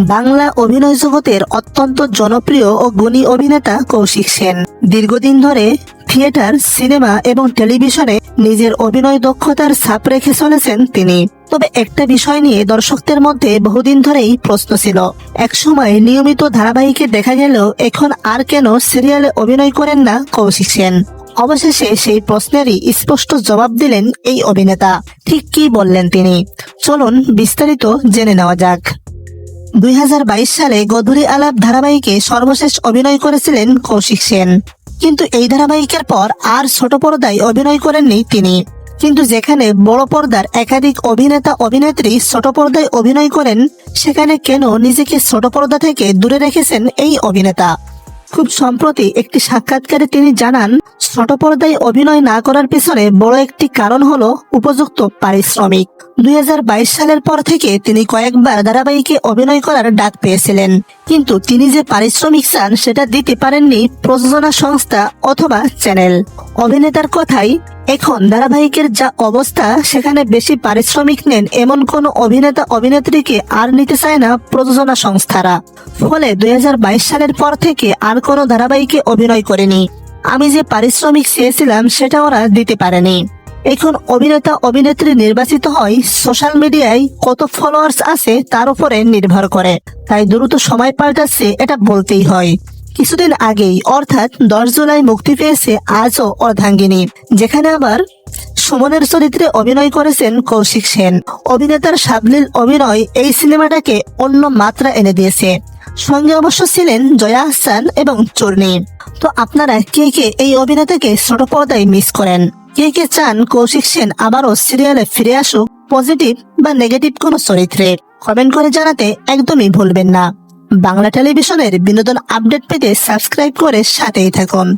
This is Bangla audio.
বাংলা অভিনয় জগতের অত্যন্ত জনপ্রিয় ও গুণী অভিনেতা কৌশিক সেন দীর্ঘদিন ধরে থিয়েটার, সিনেমা এবং টেলিভিশনে নিজের অভিনয় দক্ষতার ছাপ রেখে চলেছেন তিনি। তবে একটা বিষয় নিয়ে দর্শকদের মধ্যে বহুদিন ধরেই প্রশ্ন ছিল। একসময় নিয়মিত ধারাবাহিকে দেখা গেলেও এখন আর কেন সিরিয়ালে অভিনয় করেন না কৌশিক সেন? অবশেষে সেই প্রশ্নেরই স্পষ্ট জবাব দিলেন এই অভিনেতা। ঠিক কি বললেন তিনি, চলুন বিস্তারিত জেনে নেওয়া যাক। 2022 সালে গধূলি আলাপ ধারাবাহিকে সর্বশেষ অভিনয় করেছিলেন কৌশিক সেন। কিন্তু এই ধারাবাহিকের পর আর ছোট পর্দায় অভিনয় করেননি তিনি। কিন্তু যেখানে বড় পর্দার একাধিক অভিনেতা অভিনেত্রী ছোট পর্দায় অভিনয় করেন, সেখানে কেন নিজেকে ছোট পর্দা থেকে দূরে রেখেছেন এই অভিনেতা? খুব সম্প্রতি একটি সাক্ষাৎকারে তিনি জানান, ছোট পর্দায় অভিনয় না করার পিছনে বড় একটি কারণ হলো উপযুক্ত পারিশ্রমিক। 2022 সালের পর থেকে তিনি কয়েকবার ধারাবাহিকে অভিনয় করার ডাক পেয়েছিলেন, কিন্তু তিনি যে পারিশ্রমিক চান সেটা দিতে পারেননি প্রযোজনা সংস্থা অথবা চ্যানেল। অভিনেতার কথাই, এখন ধারাবাহিকের যা অবস্থা সেখানে বেশি পারিশ্রমিক নেন এমন কোন অভিনেতা অভিনেত্রীকে আর নিতে চায় না প্রযোজনা সংস্থারা। ফলে 2022 সালের পর থেকে আর কোনো ধারাবাহিকে অভিনয় করেনি। আমি যে পারিশ্রমিক চেয়েছিলাম সেটা ওরা দিতে পারেনি। এখন অভিনেতা অভিনেত্রী নির্বাচিত হয় সোশ্যাল মিডিয়ায় কত ফলোয়ার্স আছে তার উপরে নির্ভর করে। তাই দ্রুত সময় পাল্টাচ্ছে, এটা বলতেই হয়। কিছুদিন আগেই অর্থাৎ 10 জুলাই মুক্তি পেয়েছে আজও অর্ধাঙ্গিনী, যেখানে আবার সুমনের চরিত্রে অভিনয় করেছেন কৌশিক সেন। অভিনেতার সাবলীল অভিনয় এই সিনেমাটাকে অন্য মাত্রা এনে দিয়েছে। সঙ্গে অবশ্য ছিলেন জয়া আহসান এবং চূর্ণী। তো আপনারা কে কে এই অভিনেতাকে ছোট পর্দায় মিস করেন? কে কে চান কৌশিক সেন আবারও সিরিয়ালে ফিরে আসুক পজিটিভ বা নেগেটিভ কোনো চরিত্রে? কমেন্ট করে জানাতে একদমই ভুলবেন না। বাংলা টেলিভিশনের বিনোদন আপডেট পেতে সাবস্ক্রাইব করে সাথেই থাকুন।